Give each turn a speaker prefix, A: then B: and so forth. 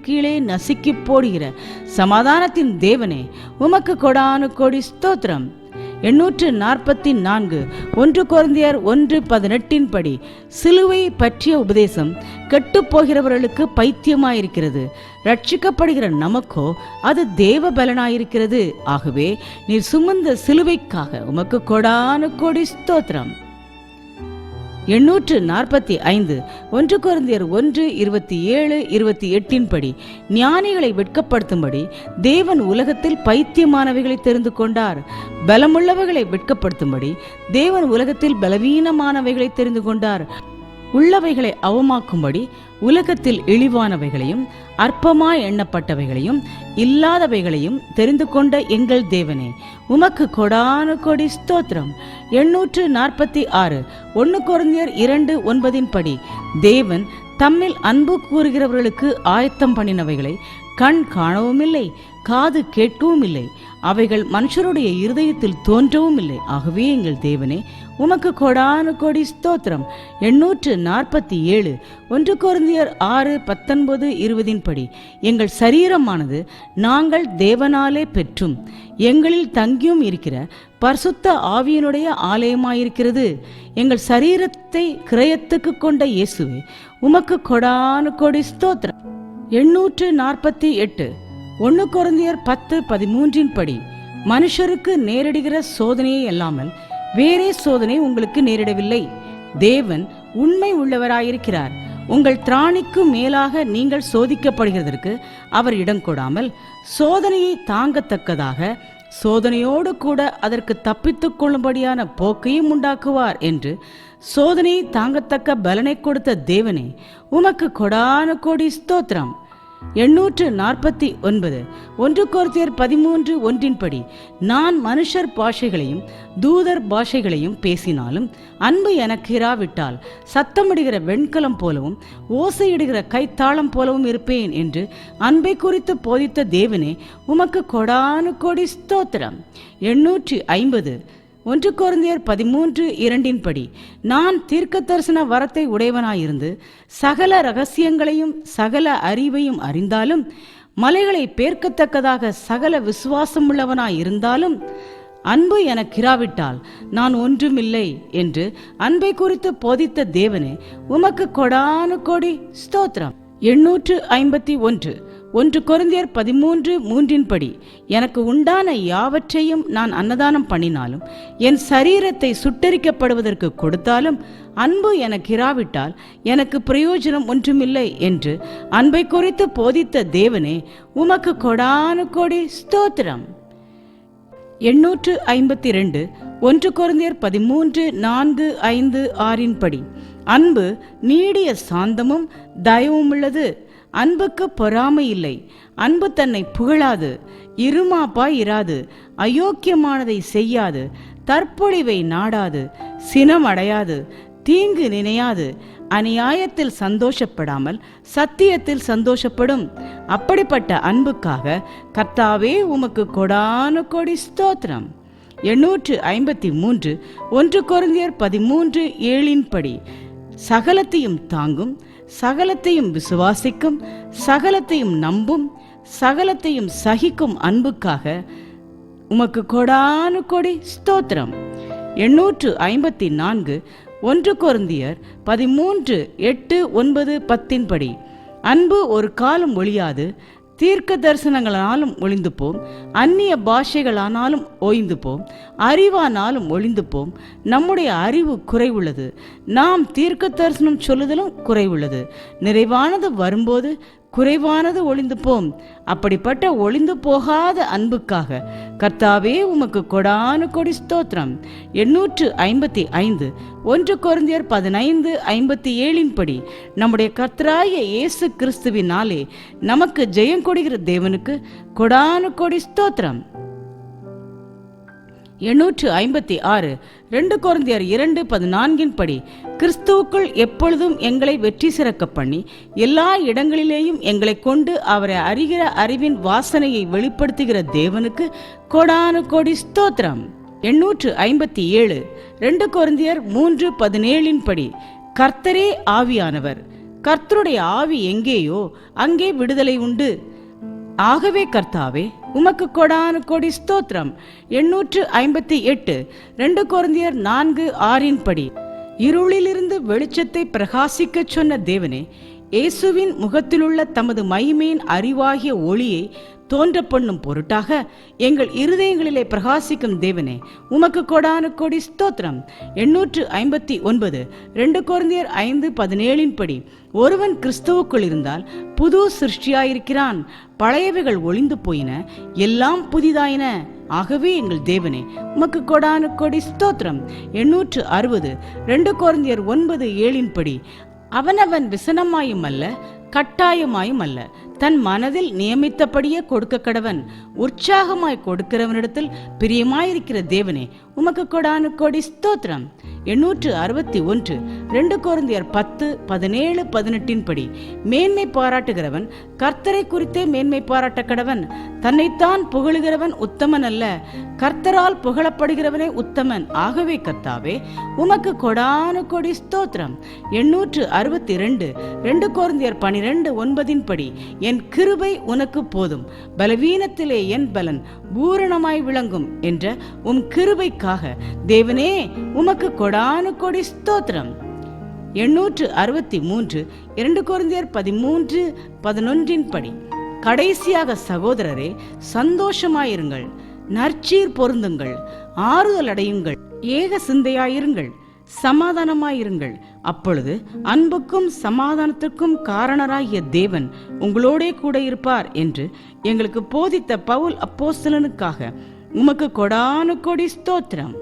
A: கீழே நசுக்கி போடுகிற சமாதானத்தின் தேவனே, உமக்கு கொடானு கோடி ஸ்தோத்திரம். 844 1 கொரிந்தியர் 1:18 படி, சிலுவை பற்றிய உபதேசம் கெட்டுப்போகிறவர்களுக்கு பைத்தியமாயிருக்கிறது, ரட்சிக்கப்படுகிற நமக்கோ அது தேவ பலனாயிருக்கிறது. ஆகவே நீர் சுமந்த சிலுவைக்காக உமக்கு கொடானு கோடி ஸ்தோத்திரம். 845 1 கொரிந்தியர் 1:27-28 படி, ஞானிகளை வெட்கப்படுத்தும்படி தேவன் உலகத்தில் பைத்தியமானவைகளை தெரிந்து கொண்டார், பலமுள்ளவைகளை வெட்கப்படுத்தும்படி தேவன் உலகத்தில் பலவீனமானவைகளை தெரிந்து கொண்டார், உள்ளவைகளை அவமாக்கும்படி உலகத்தில் இழிவானவைகளையும் அற்பமாய் எண்ணப்பட்டவைகளையும் இல்லாதவைகளையும் தெரிந்து கொண்ட எங்கள் தேவனே, உமக்கு கொடானு கொடி ஸ்தோத்திரம். 846 1 கொரிந்தியர் 2:9 படி, தேவன் தம்மில் அன்பு கூறுகிறவர்களுக்கு ஆயத்தம் பண்ணினவைகளை கண் காணவும் இல்லை, காது கேட்கவும் இல்லை, அவைகள் மனுஷருடைய இருதயத்தில் தோன்றவும் இல்லை. ஆகவே எங்கள் தேவனே, உமக்கு கொடானு கொடி ஸ்தோத்திரம். 847 1 கொரிந்தியர் 6:19-20 படி, எங்கள் சரீரமானது நாங்கள் தேவனாலே பெற்றும் எங்களில் தங்கியும் இருக்கிற பரிசுத்த ஆவியினுடைய ஆலயமாயிருக்கிறது. எங்கள் சரீரத்தை கிரயத்துக்கு கொண்ட இயேசுவே, உமக்கு கொடானு கொடி ஸ்தோத்திரம். 848 1 கொரிந்தியர் 10:13 படி, மனுஷருக்கு நேரிடுகிற சோதனையை அல்லாமல் வேறே சோதனை உங்களுக்கு நேரிடவில்லை. தேவன் உண்மை உள்ளவராயிருக்கிறார். உங்கள் திராணிக்கு மேலாக நீங்கள் சோதிக்கப்படுகிறதற்கு அவர் இடம் கொடாமல் சோதனையை தாங்கத்தக்கதாக சோதனையோடு கூட அதற்கு தப்பித்துக் கொள்ளும்படியான போக்கையும் உண்டாக்குவார் என்று சோதனையை தாங்கத்தக்க பலனை கொடுத்த தேவனே, உமக்கு கொடானு கோடி ஸ்தோத்திரம். 849 1 கொரிந்தியர் 13:1 படி, நான் மனுஷர் பாஷைகளையும் தூதர் பாஷைகளையும் பேசினாலும் அன்பு எனக்கு இராவிட்டால் சத்தமிடுகிற வெண்கலம் போலவும் ஓசையிடுகிற கைத்தாளம் போலவும் இருப்பேன் என்று அன்பை குறித்து போதித்த தேவனே, உமக்கு கொடானு கோடி ஸ்தோத்திரம். 850 1 கொரிந்தியர் 13:2 படி, நான் தீர்க்க தரிசன வரத்தை உடையவனாயிருந்து சகல ரகசியங்களையும் சகல அறிவையும் அறிந்தாலும் மலைகளை பேர்க்கத்தக்கதாக சகல விசுவாசம் உள்ளவனாயிருந்தாலும் அன்பு எனக்கிராவிட்டால் நான் ஒன்றுமில்லை என்று அன்பை குறித்து போதித்த தேவனே, உமக்கு கொடானு கோடி ஸ்தோத்திரம். 851 1 கொரிந்தியர் 13:3 படி, எனக்கு உண்டான யாவற்றையும் நான் அன்னதானம் பண்ணினாலும் என் சரீரத்தை சுட்டரிக்கப்படுவதற்கு கொடுத்தாலும் அன்பு எனக்கு இராவிட்டால் எனக்கு பிரயோஜனம் ஒன்றுமில்லை என்று அன்பை குறித்து போதித்த தேவனே, உமக்கு கொடானு கோடி ஸ்தோத்திரம். 852 1 கொரிந்தியர் 13:4-5-6 படி, அன்பு நீடிய சாந்தமும் தயவும் உள்ளது, அன்புக்கு பொறாமை இல்லை, அன்பு தன்னை புகழாது, இருமாப்பாய் இராது, அயோக்கியமானதை செய்யாது, தற்பொழிவை நாடாது, சினமடையாது, தீங்கு நினையாது, அநியாயத்தில் சந்தோஷப்படாமல் சத்தியத்தில் சந்தோஷப்படும். அப்படிப்பட்ட அன்புக்காக கர்த்தாவே, உமக்கு கொடானு கோடி ஸ்தோத்திரம். 853 1 கொரிந்தியர் 13:7 படி, சகலத்தையும் தாங்கும், சகலத்தையும் விசுவாசிக்கும், சகலத்தையும் நம்பும், சகலத்தையும் சகிக்கும் அன்புக்காக உமக்கு கொடானு கொடி ஸ்தோத்திரம். 854 1 கொரிந்தியர் 13:8-9-10 படி, அன்பு ஒரு காலம் ஒழியாது, தீர்க்க தரிசனங்களானாலும் ஒளிந்து போம், அந்நிய பாஷைகளானாலும் ஓய்ந்து போம், அறிவானாலும் ஒளிந்து போம். நம்முடைய அறிவு குறைவுள்ளது, நாம் தீர்க்க தரிசனம் சொல்லுதலும் குறைவுள்ளது. நிறைவானது வரும்போது குறைவானது ஒளிந்து போம். அப்படிப்பட்ட ஒளிந்து போகாத அன்புக்காக கர்த்தாவே, உமக்கு கொடானு கொடி ஸ்தோத்திரம். 855 1 கொரிந்தியர் 15:57 படி, நம்முடைய கர்த்தராகிய இயேசு கிறிஸ்துவினாலே நமக்கு ஜெயம் கொடுக்கிற தேவனுக்கு கொடானு கொடி ஸ்தோத்திரம். 856 2 கொரிந்தியர் 2:14 படி, கிறிஸ்துவுக்குள் எப்பொழுதும் எங்களை வெற்றி சிறக்க பண்ணி எல்லா இடங்களிலேயும் எங்களை கொண்டு அவரை அறிகிற அறிவின் வாசனையை வெளிப்படுத்துகிற தேவனுக்கு கொடானு கோடி ஸ்தோத்திரம். 857 2 கொரிந்தியர் 3:17 படி, கர்த்தரே ஆவியானவர், கர்த்தருடைய ஆவி எங்கேயோ அங்கே விடுதலை உண்டு. ஆகவே கர்த்தாவே, உமக்கு கொடான கொடி ஸ்தோத்திரம். 858 2 கொரிந்தியர் 4:6 படி, இருளிலிருந்து வெளிச்சத்தை பிரகாசிக்கச் சொன்ன தேவனே, இயேசுவின் முகத்திலுள்ள தமது மகிமையின் அறிவாகிய ஒளியை தோன்ற பண்ணும் பொருட்டாக எங்கள் இருதயங்களிலே பிரகாசிக்கும் தேவனே, உமக்கு கொடான கொடி ஸ்தோத்திரம். 859 2 கொரிந்தியர் 5:17 படி, ஒருவன் கிறிஸ்துவுக்குள் இருந்தால் புது சிருஷ்டியாயிருக்கிறான், பழையவைகள் ஒளிந்து போயின, எல்லாம் புதிதாயின. ஆகவே எங்கள் தேவனே, உமக்கு கொடான கொடி ஸ்தோத்திரம். 860 2 கொரிந்தியர் 9:7 படி, அவனவன் விசனமாயும் அல்ல, கட்டாயமாயும் அல்ல, தன் மனதில் நியமித்தபடியே கொடுக்க கடவன். உற்சாகமாய் கொடுக்கிறவனிடத்தில் பிரியமாயிருக்கிற தேவனே, உமக்கு கொடான கொடி ஸ்தோத்திரம். 861 2 கொரிந்தியர் 10:17-18 படி, மேன்மை பாராட்டுகிறவன் கர்த்தரை குறித்தே மேன்மை பாராட்ட கடவன். தன்னைத்தான் புகழுகிறவன் உத்தமன் அல்ல, கர்த்தரால் புகழப்படுகிறவனே உத்தமன். ஆகவே கர்த்தாவே, உமக்கு கொடான கொடி ஸ்தோத்திரம். 862 2 கொரிந்தியர் 12:9 படி, என் கிருபை உனக்கு போதும், பலவீனத்திலே என் பலன் பூரணமாய் விளங்கும் என்ற உம் கிருபைக்காக தேவனே, உமக்கு கொடான கொடி ஸ்தோத்திரம். 863 2 கொரிந்தியர் 13:11 படி, கடைசியாக சகோதரரே, சந்தோஷமாயிருங்கள், நற்சீர் பொருந்துங்கள், ஆறுதல் அடையுங்கள், ஏக சிந்தையாயிருங்கள், சமாதானமாயிருங்கள். அப்பொழுது அன்புக்கும் சமாதானத்துக்கும் காரணராகிய தேவன் உங்களோடே கூட இருப்பார் என்று எங்களுக்கு போதித்த பவுல் அப்போஸ்தலனுக்காக உமக்கு கொடான கொடி ஸ்தோத்திரம்.